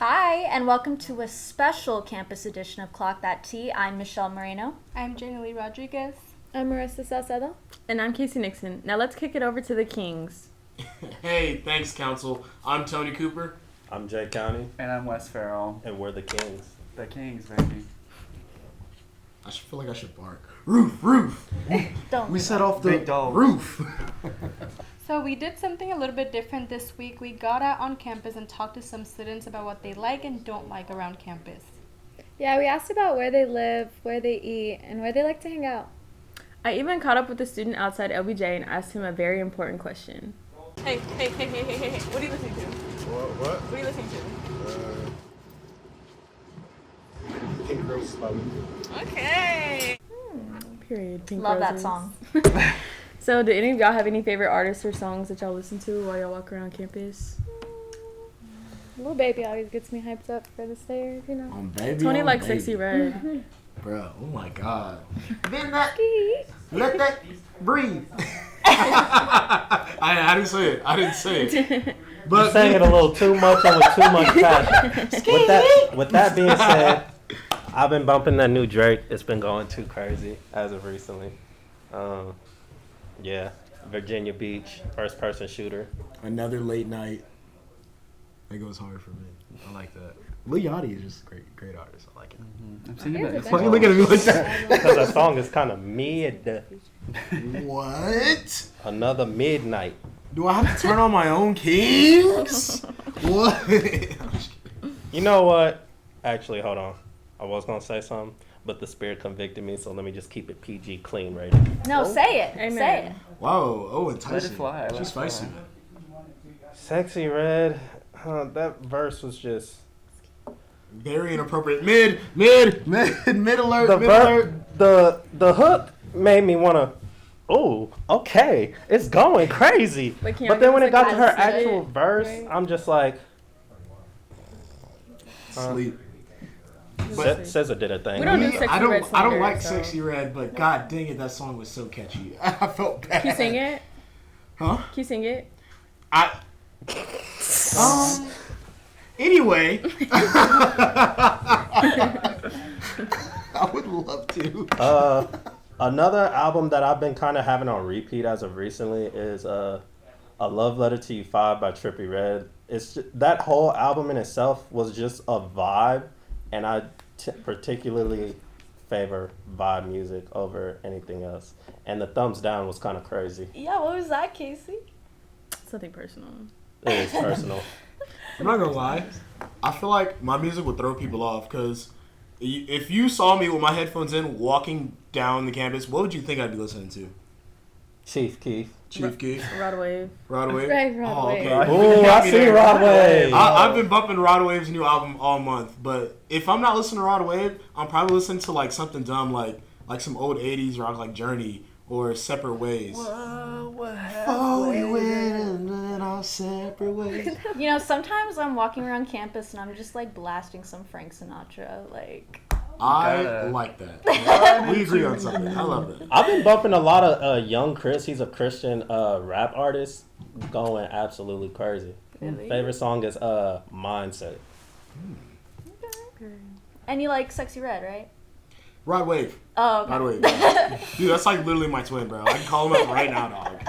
Hi, and welcome to a special campus edition of Clock That Tea. I'm Michelle Moreno. I'm Jenny Lee Rodriguez. I'm Marissa Salcedo. And I'm Casey Nixon. Now let's kick it over to the Kings. Hey, thanks, Council. I'm Tony Cooper. I'm Jay County. And I'm Wes Farrell. And we're the Kings. The Kings, baby. I feel like I should bark. Roof. Don't. We set off the Big dog. roof. So we did something a little bit different this week. We got out on campus and talked to some students about what they like and don't like around campus. Yeah, we asked about where they live, where they eat, and where they like to hang out. I even caught up with a student outside LBJ and asked him a very important question. Hey. What are you listening to? What? What are you listening to? Pink Roses by Okay. Period. Pink Love that Roses. song. So, do any of y'all have any favorite artists or songs that y'all listen to while y'all walk around campus? Little Baby always gets me hyped up for the stairs, you know. Baby. Tony likes baby. Sexy Red. Bro, oh my God. Then that, let that breathe. I didn't say it. But You sang it a little too much and with too much passion. With that being said, I've been bumping that new Drake. It's been going too crazy as of recently. Yeah, Virginia Beach, first person shooter. Another late night. That goes hard for me. I like that. Lil Yachty is just a great artist. I like it. I'm singing Here's that. a Why you looking at me like that? Because that song is kind of mid. What? Another midnight. Do I have to turn on my own Kings? What? You know what? Actually, hold on. I was going to say something, but the spirit convicted me, so let me just keep it PG clean rated. No, say it. Amen. Say it. Wow. Oh, enticing. Let it fly. She's spicy. Sexy Red, that verse was just... Very inappropriate. Mid alert. Mid alert. The hook made me want to, oh, okay, it's going crazy. Wait, can y'all But then give when us it got a to her concept? actual verse, Right. I'm just like, Sleep. SZA did a thing. We don't do Me, Sexy I don't. Red I don't slander, like so. Sexy Red, but god dang it, that song was so catchy. I felt bad. Can you sing it? Huh? Can you sing it? Anyway. I would love to. Another album that I've been kind of having on repeat as of recently is A Love Letter to You 5 by Trippie Redd. It's just, that whole album in itself was just a vibe, and I particularly favor vibe music over anything else. And the thumbs down was kind of crazy. Yeah, what was that, Casey? Something personal. It is personal. I'm not gonna lie. I feel like my music would throw people off because if you saw me with my headphones in walking down the campus, what would you think I'd be listening to? Chief Keef. Chief Keef, Rod Wave. Rod Wave. Right, Rod Oh, Wave. okay. Ooh, You got I me see there. Rod Wave. I've been bumping Rod Wave's new album all month, but if I'm not listening to Rod Wave, I'm probably listening to like something dumb like some old '80s rock like Journey or Separate Ways. Oh, we went in our separate ways. You know, sometimes I'm walking around campus and I'm just like blasting some Frank Sinatra. Like, I like that. We agree on something. I love that. I've been bumping a lot of Young Chris. He's a Christian rap artist, going absolutely crazy. Really? Favorite song is Mindset. and you like Sexy Red, right? Rod Wave. Oh, okay. Rod Wave. Dude, that's like literally my twin, bro. I can call him up right now, dog.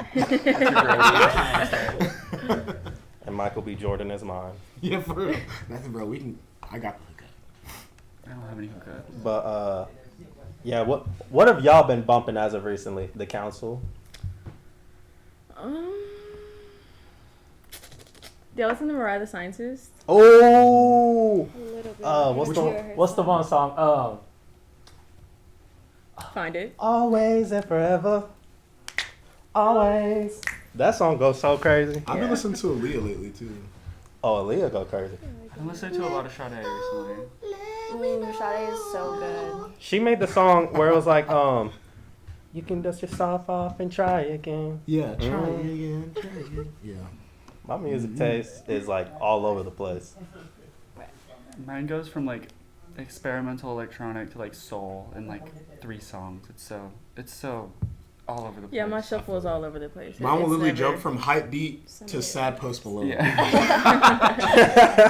And Michael B. Jordan is mine. Yeah, for real. Nothing, bro. I got the hookup. I don't have any hookups. But yeah, what have y'all been bumping as of recently? The Council. Do y'all listen to Mariah the Scientist? Oh, A little bit. what's the one song? Find it. Always and forever. Always. That song goes so crazy. I've been listening to Aaliyah lately, too. Oh, Aaliyah go crazy. I've been listening to a lot of Sade recently. Ooh, Sade is so good. She made the song where it was like, you can dust yourself off and try again. Yeah, try again. Yeah. My music taste is like all over the place. Mine goes from like experimental electronic to like soul in like 3 songs. It's so all over the place. Yeah, my shuffle is all over the place. Mine will It's literally never- jump from hype beat to sad Post Malone. Yeah.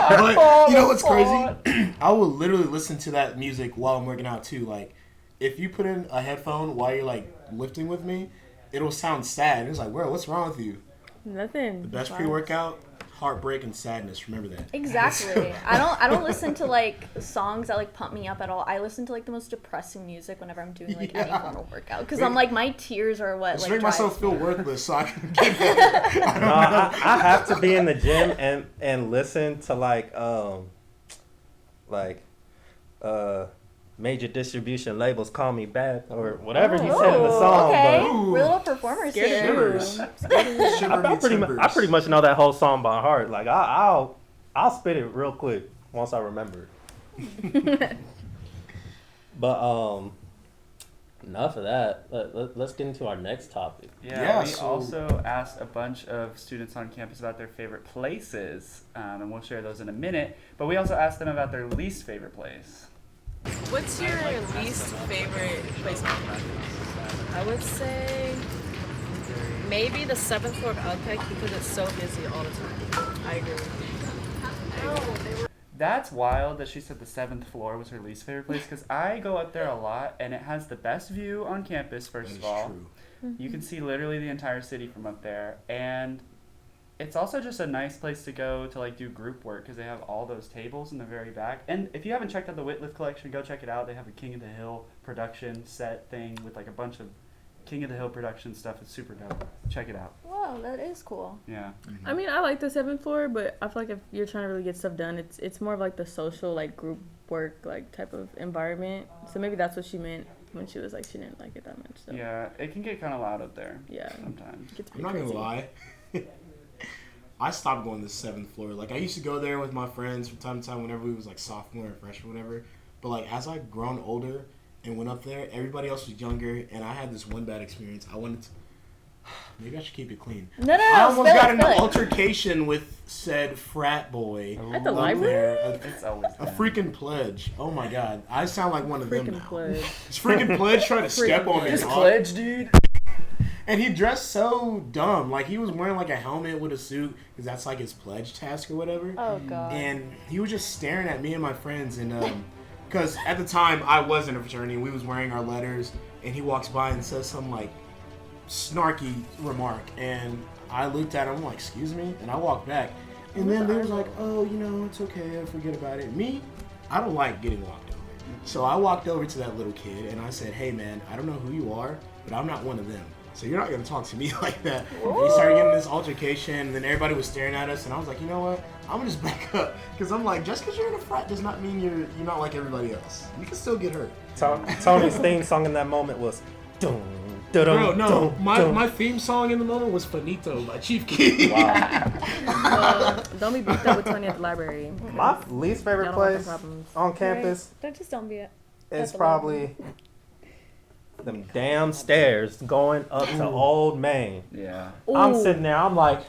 But you know what's crazy? I will literally listen to that music while I'm working out too. Like, if you put in a headphone while you're like lifting with me, it'll sound sad. It's like, bro, what's wrong with you? Nothing. The best Vibes. pre-workout, heartbreak and sadness. Remember that. Exactly. I don't listen to like songs that like pump me up at all. I listen to like the most depressing music whenever I'm doing like any Yeah. form of workout because I'm like my tears are what Just like make myself drives feel me. worthless so I can get better. I don't No, know. I have to be in the gym and listen to major distribution labels call me bad or whatever you said in the Oh, song. okay. Ooh. We're little performers here. Shivers. But Shiver me timbers. I pretty much know that whole song by heart. Like I'll spit it real quick once I remember it. But enough of that. Let's get into our next topic. Yeah, we so- also asked a bunch of students on campus about their favorite places, and we'll share those in a minute. But we also asked them about their least favorite place. What's your least favorite place on campus? I would say maybe the 7th floor of LPEC because it's so busy all the time. I agree. That's wild that she said the 7th floor was her least favorite place because I go up there a lot and it has the best view on campus, That first is of all. true. You can see literally the entire city from up there, and it's also just a nice place to go to like do group work because they have all those tables in the very back. And if you haven't checked out the Whitliff collection, go check it out. They have a King of the Hill production set thing with like a bunch of King of the Hill production stuff. It's super dope. Check it out. Whoa, that is cool. Yeah. I mean, I like the 7th floor, but I feel like if you're trying to really get stuff done, it's more of like the social, like group work, like type of environment. So maybe that's what she meant when she was like she didn't like it that much. So. Yeah, it can get kind of loud up there Yeah. sometimes. It gets I'm pretty not gonna crazy. lie. I stopped going to the 7th floor. Like, I used to go there with my friends from time to time whenever we was like sophomore or freshman, whatever. But like, as I grown older and went up there, everybody else was younger, and I had this one bad experience. I wanted to. Maybe I should keep it clean. No, I almost spill got it, in spill an it. altercation with said frat boy. At the up library? there. It's always A been. freaking pledge. Oh my god. I sound like one of them Freaking now. pledge. This freaking pledge trying to step on me. This dog. dude. And he dressed so dumb. Like, he was wearing like a helmet with a suit because that's like his pledge task or whatever. Oh god. And he was just staring at me and my friends. And because at the time I was in a fraternity, we was wearing our letters, and he walks by and says some like snarky remark, and I looked at him like, "Excuse me," and I walked back. And then they was like, "Oh, you know, it's okay. I forget about it." Me, I don't like getting walked over. So I walked over to that little kid and I said, "Hey man, I don't know who you are, but I'm not one of them. So you're not gonna talk to me like that." And he started getting this altercation, and then everybody was staring at us, and I was like, you know what? I'm gonna just back up, because I'm like, just because you're in a frat does not mean you're not like everybody else. You can still get hurt. Tony's theme song in that moment was dum, Bro, no, my theme song in the moment was Finito by Chief Keef. Wow. Don't be beat up with Tony at the library. My least favorite Y'all don't want place them problems. on campus Just don't be it. is the probably them damn stairs going up to Old Main. Yeah. I'm sitting there, I'm like,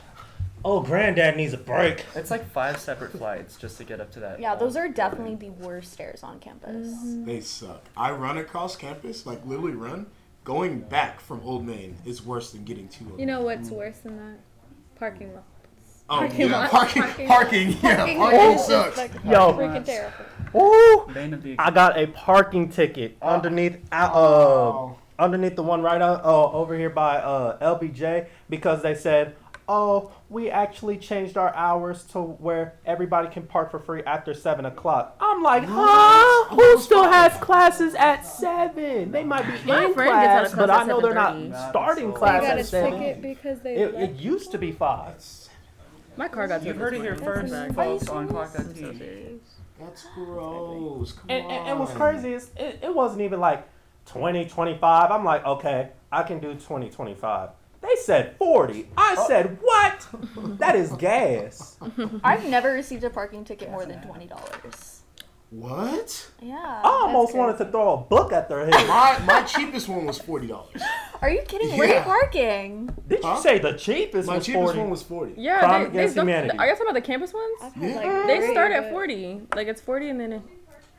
oh, granddad needs a break. It's like 5 separate flights just to get up to that. Yeah, those are old definitely building. the worst stairs on campus. They suck. I run across campus, like literally run. Going back from Old Main is worse than getting to Old You know Main. what's worse than that? Parking lot. Oh, parking yeah, lot. parking. Yeah, Parking parking is just, sucks. like, Yo. freaking terrible. Ooh, Bane of the I got a parking ticket underneath underneath the one right over here by LBJ because they said, oh, we actually changed our hours to where everybody can park for free after 7 o'clock. I'm like, huh? Who still has classes at 7? They might be My in friend gets out of class, but class I at know they're not 7:30. starting They class They got at a 7. ticket because they It left. used to be 5. My car got You've towed heard this it here morning. first, That's folks, on Clock That I'm so Tea. serious. That's gross. Come And what's on. crazy is it wasn't even like 2025. I'm like, okay, I can do 2025. They said 40. I said, what? That is gas. I've never received a parking ticket more than $20. What? Yeah. I almost crazy. wanted to throw a book at their head. My cheapest one was $40. Are you kidding? Where are you Yeah. parking? Did you Huh? say the cheapest My was cheapest 40? one was 40. Yeah, Crime they against don't, humanity. are you talking about the campus ones? I've had, Yeah. like, They three, start at but 40. Like it's 40 and then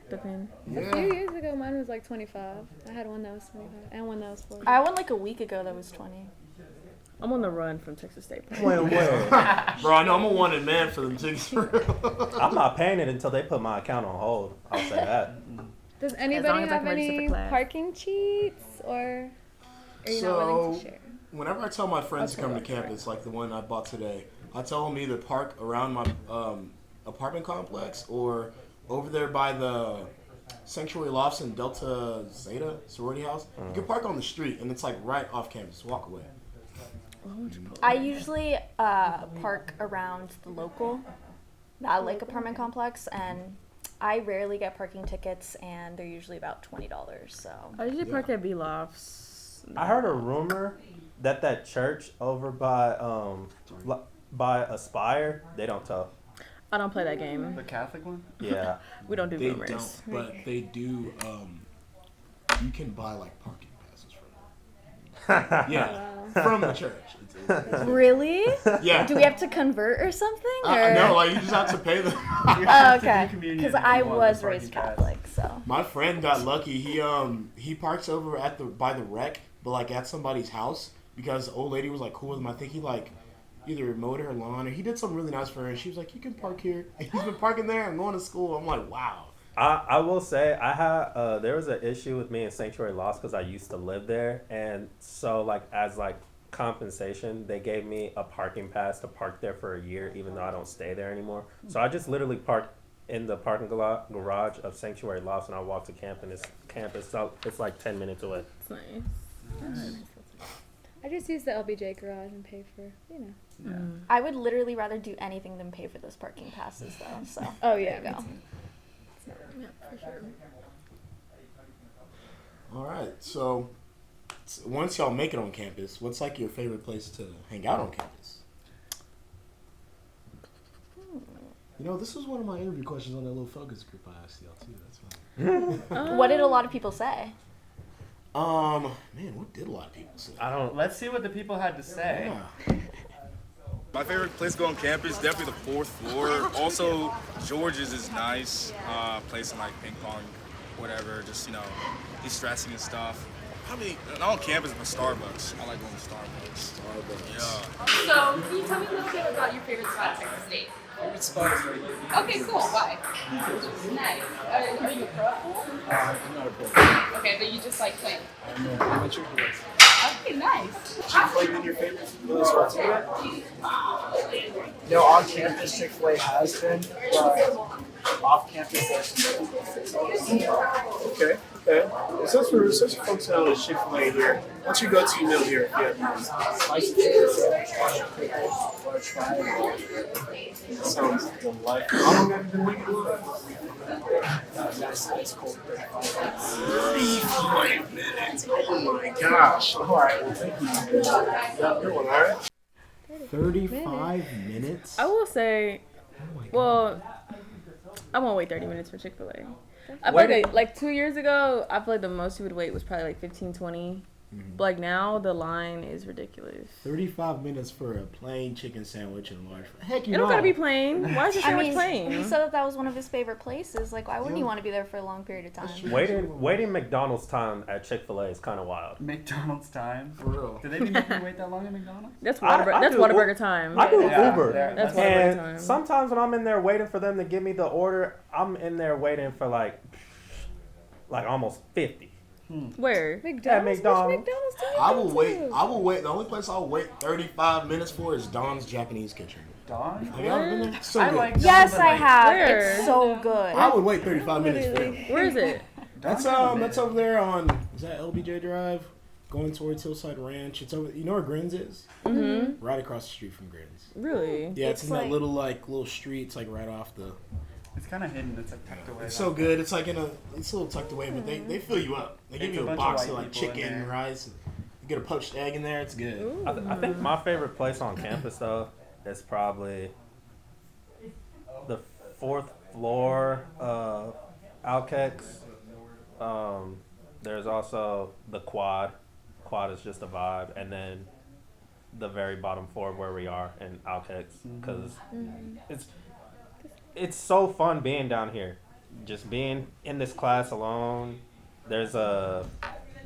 depend. A few years ago, mine was like 25. I had one that was 25 and one that was 40. I went like a week ago that was 20. I'm on the run from Texas State. Where? Bro, I know I'm a wanted man for them tickets. I'm not paying it until they put my account on hold. I'll say that. Does long anybody as I have can register any for class. parking cheats, or are you not willing to So, share? whenever I tell my friends to Okay, come to right, campus, like the one I bought today, I tell them either park around my apartment complex or over there by the Sanctuary Lofts and Delta Zeta sorority house. You can park on the street, and it's like right off campus. Walk away. I usually park around the local, that like apartment complex, and I rarely get parking tickets, and they're usually about $20. So I usually park at B Lofts. I heard a rumor that church over by Aspire, they don't tell. I don't play that game. The Catholic one? Yeah. We don't do They rumors. don't, but they do. You can buy like parking passes from them. Yeah, from the church. really, Yeah. do we have to convert or something? Or? No, like you just have to pay them. You Oh, have to do okay. communion Because if you I want the was parking raised pass. Catholic, so My friend got lucky. He parks over at by the wreck, but like at somebody's house because the old lady was like cool with him. I think he like either mowed her lawn or he did something really nice for her, and she was like, "You can park here." And he's been parking there and going to school. I'm like, wow. I will say I had there was an issue with me in Sanctuary Lost because I used to live there, and so like as like compensation they gave me a parking pass to park there for a year even though I don't stay there anymore. So I just literally parked in the parking garage of Sanctuary Lost and I walked to campus. So it's like 10 minutes away. It's nice. I just use the LBJ garage and pay for, Yeah. I would literally rather do anything than pay for those parking passes, though. So Oh yeah, there you go. Yeah, for sure. All right, so once y'all make it on campus, what's like your favorite place to hang out on campus? You know, this was one of my interview questions on that little focus group I asked y'all too. That's fine. What did a lot of people say? Man, what did a lot of people say? I don't. Let's see what the people had to say. Yeah. My favorite place to go on campus, definitely the 4th floor. Also, George's is nice. Place like ping pong, whatever, just, de-stressing and stuff. Probably, not on campus, but Starbucks. I like going to Starbucks. Yeah. So, can you tell me a little bit about your favorite spot at Texas State? Favorite spot is right here. Okay, cool. Why? Nice. Are you a pro? I'm not a pro. Okay, but you just like playing. I'm a trick player. Okay, nice. Chick-fil-A been your favorite really spots here? On campus, Chick-fil-A has been, but off campus, Okay. Well, since we're focusing on the Chick-fil-A here, what's your go-to meal here? Yeah. Spicy chicken sandwich, large fry. Sounds delightful. How long have you been making That's cold. 35 minutes. Oh my gosh. All right. Well, thank you. Yeah, good one. All right. 35 minutes? I will say, well, I won't wait 30 minutes for Chick-fil-A. I feel Wait. like 2 years ago, I feel like the most you would wait was probably like 15, 20. But like now, the line is ridiculous. 35 minutes for a plain chicken sandwich and large fry. Heck, It don't gotta be plain. Why is the I sandwich mean, plain? he said that was one of his favorite places. Like, why wouldn't Yeah. you want to be there for a long period of time? Waiting McDonald's time at Chick-fil-A is kind of wild. McDonald's time. For real. Did they be making you wait that long at McDonald's? That's I That's do- Whataburger time. I do Yeah, Uber. that's Whataburger And time. sometimes when I'm in there waiting for them to give me the order, I'm in there waiting for like almost 50. Where? McDonald's. McDonald's. Which McDonald's do you I go will to? wait. The only place I'll wait 35 minutes for is Don's Japanese Kitchen. Don? Have y'all been there? It's so I good. like Don, Yes, but, I like, have. Where? It's so good. I would wait 35 minutes for him. Where is it? That's over there on, is that LBJ Drive? Going towards Hillside Ranch. It's over, you know where Grins is? Mm-hmm. Right across the street from Grins. Really? Yeah, it's It's in that like- little street. It's like right off the. It's kind of hidden. It's like tucked away. It's so good. It's like it's a little tucked away, but they fill you up. They give It's you a a bunch box of of white like people in chicken, there. rice. You get a poached egg in there. It's good. I think my favorite place on campus though is probably the 4th floor Alkex. There's also the Quad. Quad is just a vibe, and then the very bottom floor where we are in Alkex because it's so fun being down here. just being in this class alone. There's a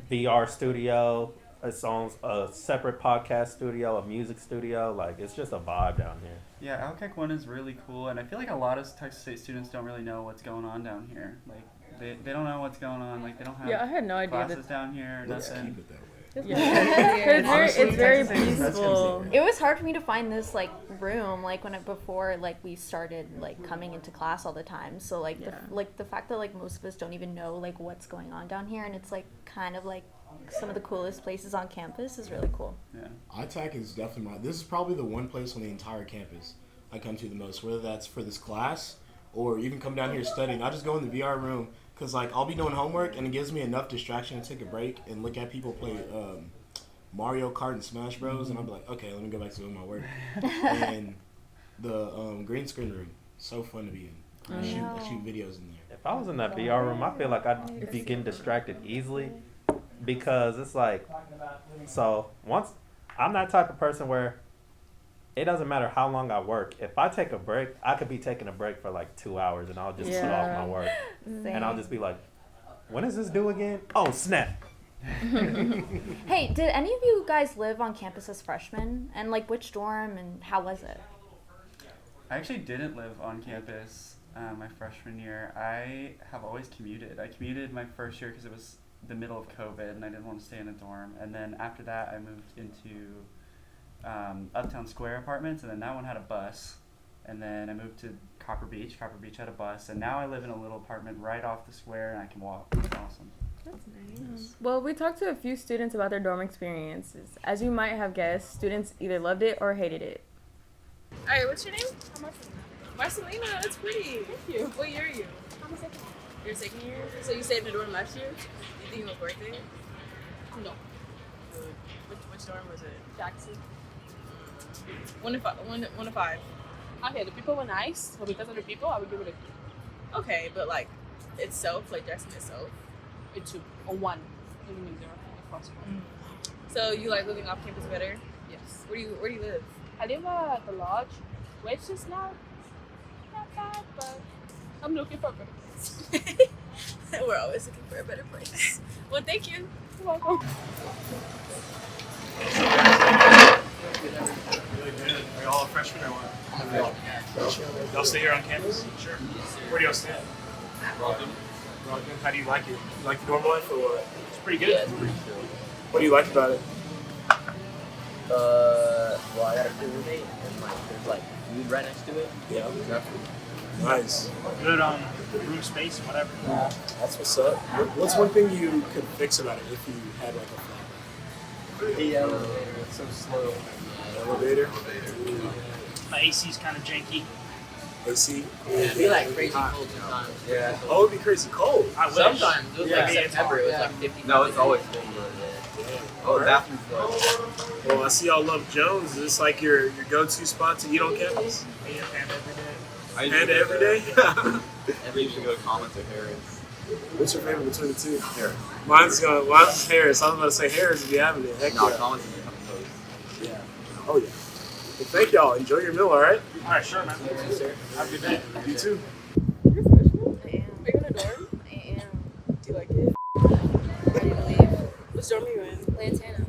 VR studio. It's on a separate podcast studio, a music studio. Like, it's just a vibe down here. Yeah, Alkek 1 is really cool, and I feel like a lot of Texas State students don't really know what's going on down here. Like, they don't know what's going on. Like, they don't have I had no idea classes down here or Let's nothing. keep it that way. It's very Texas A&M, peaceful. It was hard for me to find this like room like before we started like coming into class all the time. So like the fact that like most of us don't even know like what's going on down here, and it's like kind of like some of the coolest places on campus is really cool. Yeah. ITAC is definitely this is probably the one place on the entire campus I come to the most, whether that's for this class or even come down here studying. I just go in the VR room because like I'll be doing homework and it gives me enough distraction to take a break and look at people play Mario Kart and Smash Bros. And I'll be like, okay, let me go back to doing my work. And the green screen room, so fun to be in. I shoot videos in there. If I was in that VR room, I feel like I'd be getting distracted easily because it's like, so once I'm that type of person where it doesn't matter how long I work. If I take a break, I could be taking a break for like 2 hours and I'll just put off my work. And I'll just be like, when is this due again? Oh, snap. Hey, did any of you guys live on campus as freshmen? And like which dorm and how was it? I actually didn't live on campus my freshman year. I have always commuted. I commuted my first year because it was the middle of COVID and I didn't want to stay in a dorm. And then after that, I moved into Uptown Square apartments, and then that one had a bus. And then I moved to Copper Beach. Copper Beach had a bus, and now I live in a little apartment right off the square, and I can walk. It's awesome. That's nice. Well, we talked to a few students about their dorm experiences. As you might have guessed, students either loved it or hated it. Alright, what's your name? Marcelina, that's pretty. Thank you. What year are you? I'm a second. You're second year? So you stayed in the dorm last year? You think it was worth it? No. Which dorm was it? Jackson. 1 to 5. Okay, the people were nice, but because of the people, I would give it a 2. Okay, but like itself, like Jackson itself. A 2 or 1. Maybe 0 if possible. So you like living off campus better? Yes. Where do you live? I live at the lodge, which is not bad, but I'm looking for a better place. We're always looking for a better place. Well, thank you. You're welcome. Really good. Are y'all freshmen or what? Y'all stay here on campus? Sure. Where do y'all stay? Broadview. How do you like it? You like the dorm life or what? It's pretty good. Yeah, it's pretty chill. What do you like about it? Well, I got a good roommate, and like there's like food right next to it. Yeah. Exactly. Nice. Good on room space, whatever. That's what's up. What's one thing you could fix about it if you had like a flat? The elevator, it's so slow. Elevator? My AC's kind of janky. AC? It'd be like crazy cold sometimes. Yeah. Oh, it'd be crazy cold. I wish. Sometimes. It was Yeah. like September, it was like 50. No, it's always cold. Oh, the bathroom's closed. Well, I see y'all love Jones. Is this like your go-to spot to eat on campus? Yeah, and every day. We usually go to Commons or Harris. What's your favorite between the two? Harris. Mine's Harris. I was about to say Harris if you haven't yet. Heck No, yeah. Commons is a Yeah. Oh yeah. Well, thank y'all. Enjoy your meal, all right? All right, sure, man. Yes, sir. Have a good day. You too. You're a freshman? I am. Are you in a dorm? I am. Do you like it? Ready to leave? Which dorm are you in? Lantana.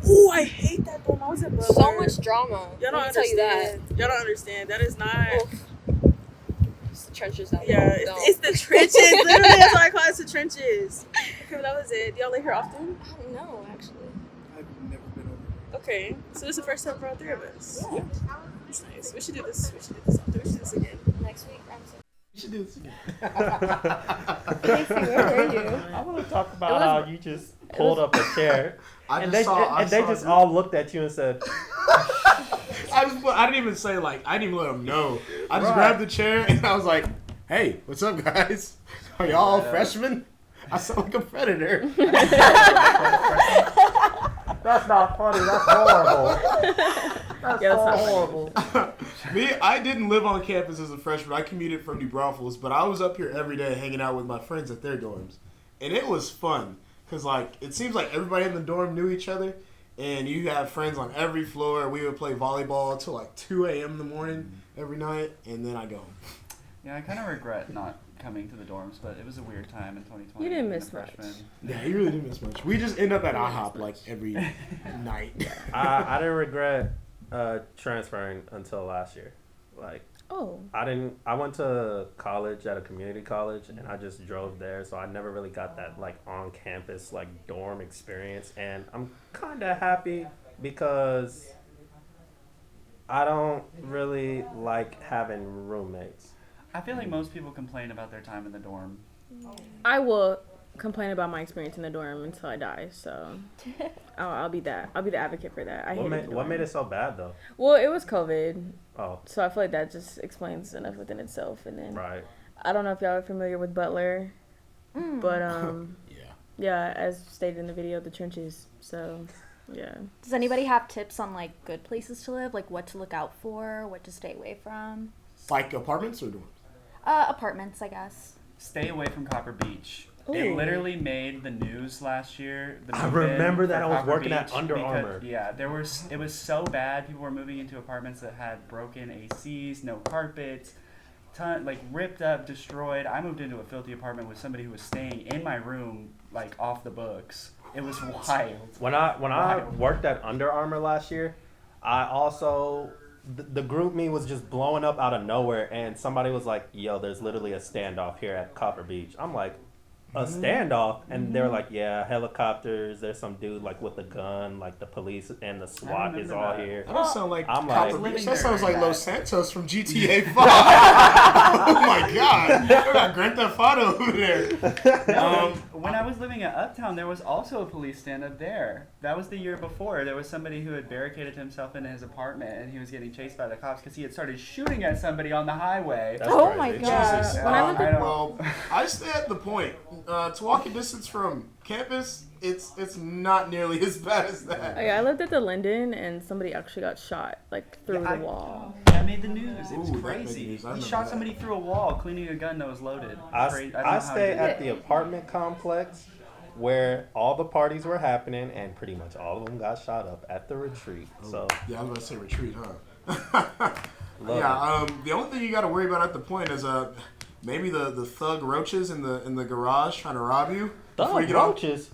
Ooh, I hate that dorm. I was in Butler. So much drama. Y'all don't Let me tell you that. understand. Y'all don't understand. That is not. It's the trenches down Yeah, there. it's the trenches. Literally, that's why I call it the trenches. Okay, well, that was it. Do y'all live here often? I don't know, actually. I've never been over. Okay, so this is the first time for all three of us. Yeah. That's nice. We should do this. We should do this after. We should do this again. Next week, Ramsey. You should do this again. Casey, where were you? I want to talk about how you just pulled up a chair I and just saw they just all looked at you and said, I didn't even say like I didn't even let them know. I just grabbed the chair and I was like, "Hey, what's up, guys? Are y'all all freshmen?" I sound like a predator. "That's not funny. That's horrible. That's so horrible." Me, I didn't live on campus as a freshman. I commuted from New Braunfels, but I was up here every day hanging out with my friends at their dorms, and it was fun because like it seems like everybody in the dorm knew each other, and you have friends on every floor. We would play volleyball till like 2 a.m. in the morning every night, and then I go home. Yeah, I kind of regret not coming to the dorms, but it was a weird time in 2020. You didn't being a miss much. freshman. Yeah, you really didn't miss much. We just end up at IHOP like every night. I didn't regret transferring until last year. Like, Oh. I went to college at a community college, and I just drove there, so I never really got that like on campus like dorm experience. And I'm kind of happy because I don't really like having roommates. I feel like most people complain about their time in the dorm. I will complain about my experience in the dorm until I die. So I'll be that. I'll be the advocate for that. What made it so bad though? Well, it was COVID. Oh. So I feel like that just explains enough within itself. And then Right. I don't know if y'all are familiar with Butler, but yeah, as stated in the video, the trenches. So yeah. Does anybody have tips on like good places to live, like what to look out for, what to stay away from? Like apartments or dorms? Apartments, I guess. Stay away from Copper Beach. Ooh. It literally made the news last year. The I move-in remember that. for I was Copper working at Beach Under because- Armour. Yeah, it was so bad. People were moving into apartments that had broken ACs, no carpets, like ripped up, destroyed. I moved into a filthy apartment with somebody who was staying in my room, like off the books. It was wild. When I worked at Under Armour last year, I also the group me was just blowing up out of nowhere, and somebody was like, "Yo, there's literally a standoff here at Copper Beach." I'm like, "A standoff?" And they're like, "Yeah, helicopters. There's some dude like with a gun, like the police and the SWAT is all here." That doesn't sound like I'm Copper like, Beach. That sounds like Los Santos from GTA 5. Oh my god. We got Grand Theft Auto over there. When I was living at Uptown, there was also a police stand-up there. That was the year before. There was somebody who had barricaded himself in his apartment, and he was getting chased by the cops because he had started shooting at somebody on the highway. That's Oh crazy. my god. Jesus. When I lived in Well, I stay at the point. To walking distance from campus, it's not nearly as bad as that. Oh, yeah, I lived at the Linden, and somebody actually got shot like through the wall. That made the news. It was Ooh, that made crazy. news. I He remember shot that. somebody through a wall, cleaning a gun that was loaded. I don't know I how stay he did at it. the apartment complex where all the parties were happening, and pretty much all of them got shot up at the retreat. So Yeah, I was about to say retreat, huh? The only thing you got to worry about at the point is maybe the thug roaches in the garage trying to rob you. before you Thug get on- roaches.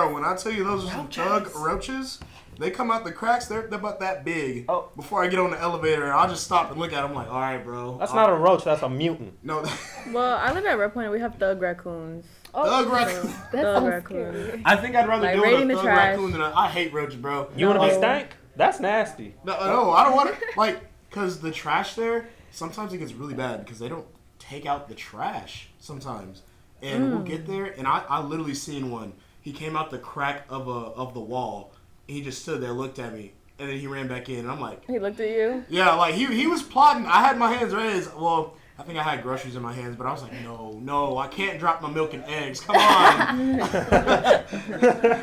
When I tell you those are some thug roaches, they come out the cracks. They're about that big. Oh. Before I get on the elevator, I'll just stop and look at them like, all right, bro. That's not a roach. That's a mutant. No. Well, I live at Red Point and we have thug raccoons. Thug raccoon. Thug raccoons. I think I'd rather Like, deal with raiding a the thug trash. raccoon than I hate roaches, bro. You want to be No. stank? That's nasty. No, I don't want to. Because the trash there, sometimes it gets really bad because they don't take out the trash sometimes. And we'll get there, and I literally seen one. He came out the crack of the wall. And he just stood there, looked at me, and then he ran back in. And I'm like, He looked at you. yeah, like he was plotting. I had my hands raised. Well, I think I had groceries in my hands, but I was like, no, I can't drop my milk and eggs. Come on.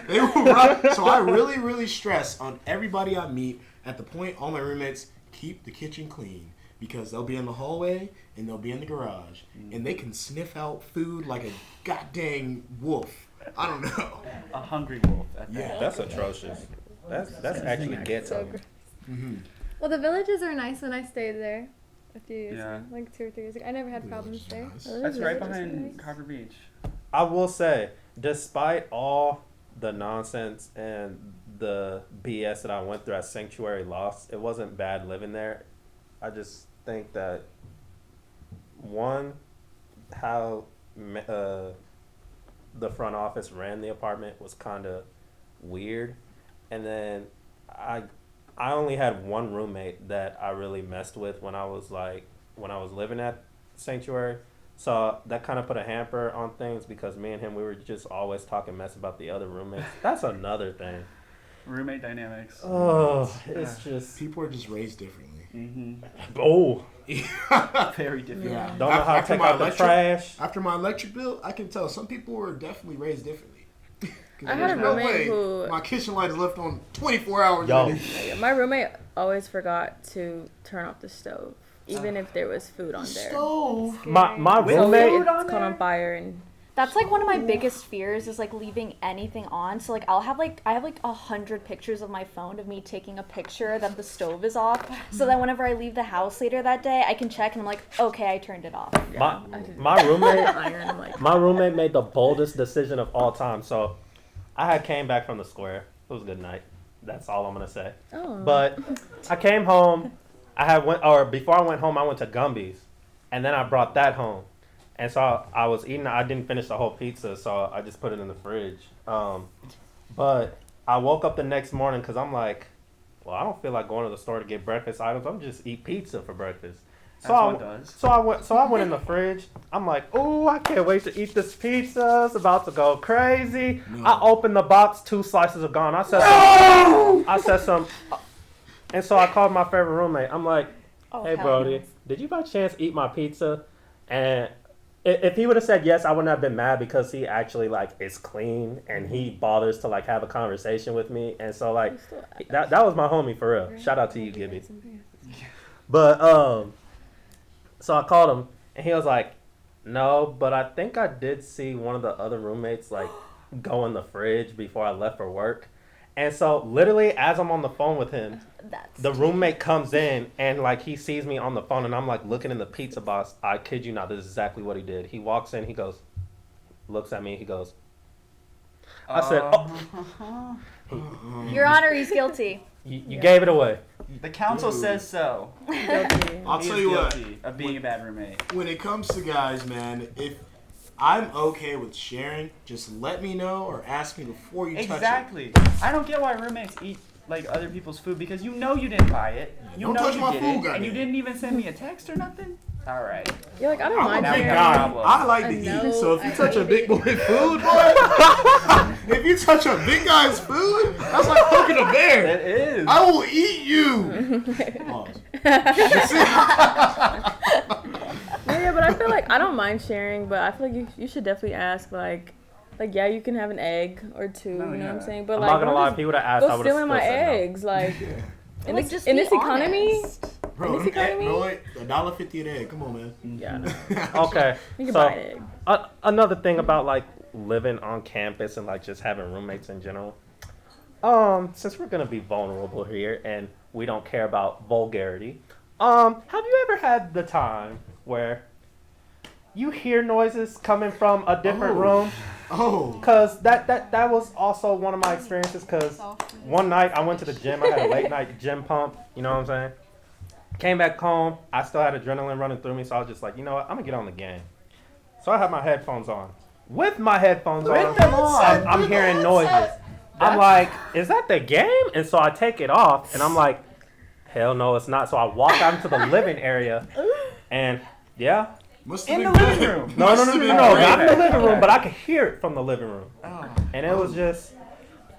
They will run. So I really, really stress on everybody I meet at the point, all my roommates, keep the kitchen clean. Because they'll be in the hallway and they'll be in the garage. And they can sniff out food like a goddamn wolf. I don't know. A hungry wolf. At that. Yeah. That's atrocious. That's actually ghetto. Well, the villages are nice when I stayed there a few years Yeah. ago, like 2 or 3 years ago. I never had problems there. That's right behind Copper Beach. I will say, despite all the nonsense and the BS that I went through at Sanctuary Lost, it wasn't bad living there. I just think that, one, how the front office ran the apartment was kind of weird. And then I only had one roommate that I really messed with when I was living at Sanctuary. So that kind of put a hamper on things because me and him, we were just always talking mess about the other roommates. That's another thing. Roommate dynamics. Oh, it's just... People are just raised differently. Oh. Very different. Yeah. Don't know how to take out the trash. After my electric bill, I can tell some people were definitely raised differently. I had a There's no roommate way who- my kitchen light is left on 24 hours Yo. a day. My roommate always forgot to turn off the stove, even if there was food on there. Stove. My So roommate... it's caught on fire and That's like one of my biggest fears is like leaving anything on. So like I have like 100 pictures of my phone of me taking a picture that the stove is off. So that whenever I leave the house later that day, I can check and I'm like, okay, I turned it off. My roommate made the boldest decision of all time. So I had came back from the square. It was a good night. That's all I'm gonna say. Oh. But I came home. Before I went home, I went to Gumby's, and then I brought that home. And so I was eating. I didn't finish the whole pizza, so I just put it in the fridge. But I woke up the next morning because I'm like, well, I don't feel like going to the store to get breakfast items. I'm just eat pizza for breakfast. So I went in the fridge. I'm like, oh, I can't wait to eat this pizza. It's about to go crazy. No. I opened the box. 2 slices are gone. I said some. And so I called my favorite roommate. I'm like, hey, Brody, did you by chance eat my pizza? And if he would have said yes, I wouldn't have been mad because he actually like is clean and he bothers to like have a conversation with me. And so like that was my homie for real. Shout out to you, Gibby. But so I called him and he was like, no, but I think I did see one of the other roommates like go in the fridge before I left for work. And so literally as I'm on the phone with him, the roommate comes in and like he sees me on the phone and I'm like looking in the pizza box. I kid you not, this is exactly what he did. He walks in, he goes, looks at me, he goes, I said, oh. Your Honor, he's guilty. You gave it away. The council says so. I'll tell you what. Of being a bad roommate. When it comes to guys, man, if I'm okay with sharing, just let me know or ask me before you touch it. Exactly. I don't get why roommates eat like other people's food because you know you didn't buy it. You don't know touch you my did food, it, and you didn't even send me a text or nothing. All right. You're like, I don't mind. I'm a big guy. I like to eat. So if you touch a big boy food, boy, if you touch a big guy's food, that's like poking a bear. It is. I will eat you. Yeah, but I feel like I don't mind sharing, but I feel like you should definitely ask like yeah, you can have an egg or 2, you know what I'm saying? But I'm like, not gonna lie, if he would have asked, I would have stealing my eggs, no. like in Like, this just economy. Bro, in this economy, $1.50 an egg. Come on, man. Yeah. Okay. You can so buy an egg. Another thing about like living on campus and like just having roommates in general. Since we're gonna be vulnerable here and we don't care about vulgarity, have you ever had the time where you hear noises coming from a different room? Oh. Cause that was also one of my experiences. Cause one night I went to the gym. I had a late night gym pump. You know what I'm saying? Came back home. I still had adrenaline running through me. So I was just like, you know what? I'm gonna get on the game. So I had my headphones on. With my headphones on, I'm hearing noises. I'm like, is that the game? And so I take it off, and I'm like, hell no, it's not. So I walk out into the living area, and yeah. In the living room. No, not in the living room, but I could hear it from the living room. Oh. And it was just,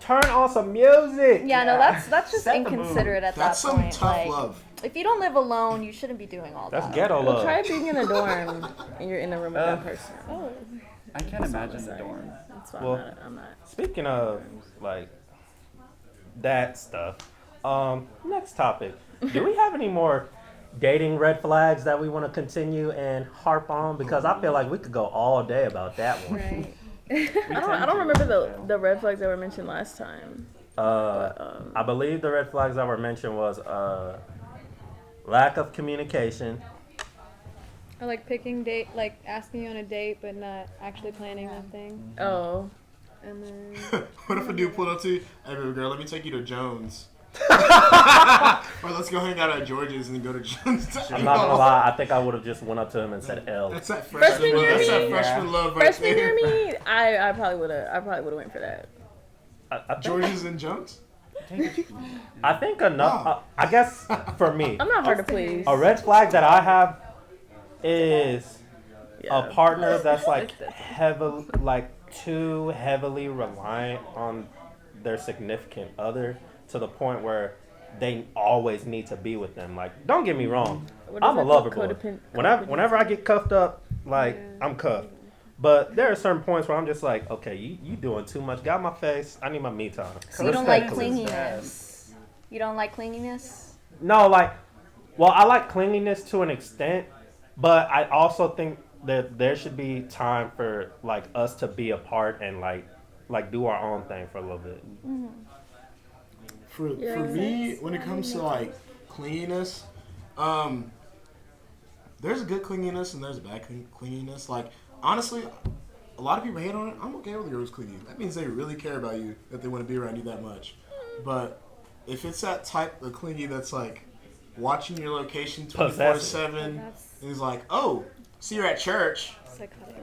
turn on some music. Yeah, no, that's just inconsiderate at That's that point. some tough like, love. If you don't live alone, you shouldn't be doing all that. That's ghetto love. Try being in a dorm and you're in a room with that person. Oh. I can't imagine the dorm. That's why Well, I'm not. Speaking of like that stuff, next topic. Do we have any more dating red flags that we want to continue and harp on? Because I feel like we could go all day about that one. Right. I don't remember the red flags that were mentioned last time. I believe the red flags that were mentioned was lack of communication. Or like picking date, like asking you on a date, but not actually planning that thing. Oh. And then. What if a dude pulled up to you, hey baby girl, let me take you to Jones. Or let's go hang out at George's and then go to Jones. I'm not gonna lie, I think I would have just went up to him and said L. That's that freshman love. That's that freshman love right Freshman there. year me, I probably would have went for that. George's and Jones? I think enough. I guess for me, I'm not hard to please. a red flag that I have is a partner that's like too heavily reliant on their significant other to the point where they always need to be with them. Like, don't get me wrong, I'm a lover boy. Whenever I get cuffed up, like I'm cuffed. But there are certain points where I'm just like, okay, you doing too much. Got my face. I need my me time. So you don't like clinginess? You don't like clinginess? No, I like clinginess to an extent, but I also think there should be time for like us to be apart and like do our own thing for a little bit. For me, when it comes to like cleanliness, there's a good cleanliness and there's a bad cleanliness. Like honestly, a lot of people hate on it. I'm okay with the girls cleaning. That means they really care about you, that they want to be around you that much. But if it's that type of clingy that's like watching your location 24/7, and is like, oh, so you're at church.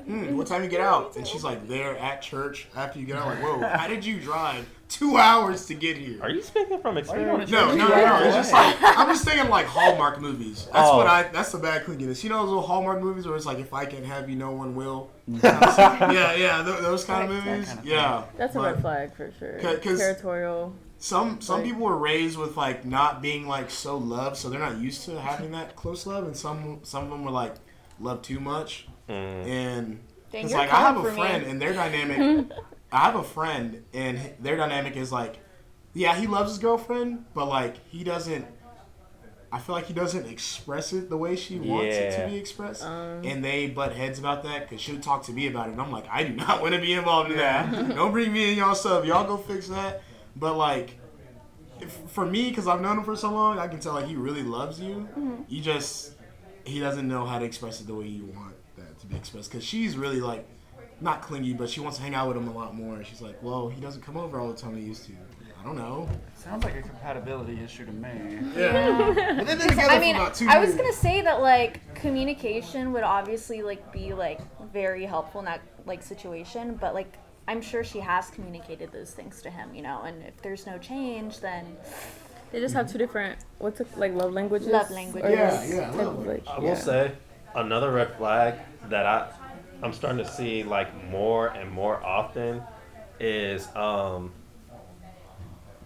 What time you get out? And she's like there at church after you get out. Like, whoa, how did you drive 2 hours to get here? Are you speaking from experience? No. It's just like I'm just thinking like Hallmark movies. That's the bad cleanliness. You know those little Hallmark movies where it's like if I can have you, no one will. Yeah, those kind of movies. Yeah, that's a red flag for sure. Territorial. Some people were raised with like not being like so loved, so they're not used to having that close love, and some of them were like love too much. And it's like I have a friend and their dynamic. I have a friend and their dynamic is like, yeah, he loves his girlfriend, but like he doesn't. I feel like he doesn't express it the way she wants it to be expressed, and they butt heads about that because she'll talk to me about it, and I'm like, I do not want to be involved in that. Don't bring me in y'all stuff. Y'all go fix that. But like, for me, because I've known him for so long, I can tell like he really loves you. He doesn't know how to express it the way you want that to be expressed. Because she's really like, not clingy, but she wants to hang out with him a lot more. She's like, well, he doesn't come over all the time he used to. I don't know. Sounds like a compatibility issue to me. Yeah. But they've been together for about 2 years. I was gonna say that like communication would obviously like be like very helpful in that like situation, but like I'm sure she has communicated those things to him, you know, and if there's no change, then they just have two different love languages. Love languages. Yeah. I will say another red flag that I'm starting to see like more and more often is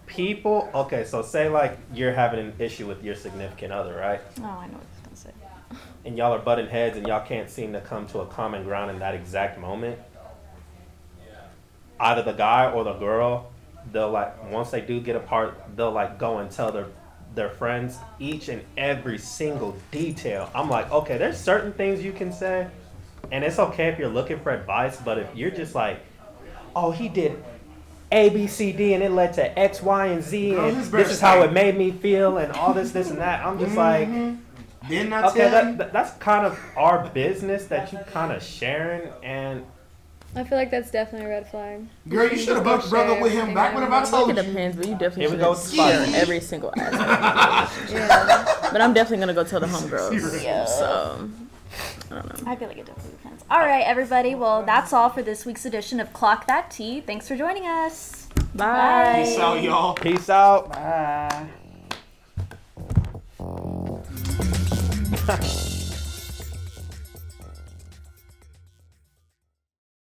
people. Okay, so say like you're having an issue with your significant other, right? Oh, I know what I was gonna say. And y'all are butting heads and y'all can't seem to come to a common ground in that exact moment. Either the guy or the girl, they'll like once they do get apart, they'll like go and tell their friends each and every single detail. I'm like, okay, there's certain things you can say, and it's okay if you're looking for advice, but if you're just like, oh, he did A, B, C, D, and it led to X, Y, and Z, and this is how it made me feel, and all this and that. I'm just like, okay, that's kind of our business that you kind of sharing, and I feel like that's definitely a red flag. Girl, you should have broke up with him back whenever I told you. It depends, but you definitely should share every single aspect. But I'm definitely gonna go tell the homegirls. Yeah. So I don't know. I feel like it definitely depends. All right, everybody. Well, that's all for this week's edition of Clock That Tea. Thanks for joining us. Bye. Peace out, y'all. Peace out. Bye.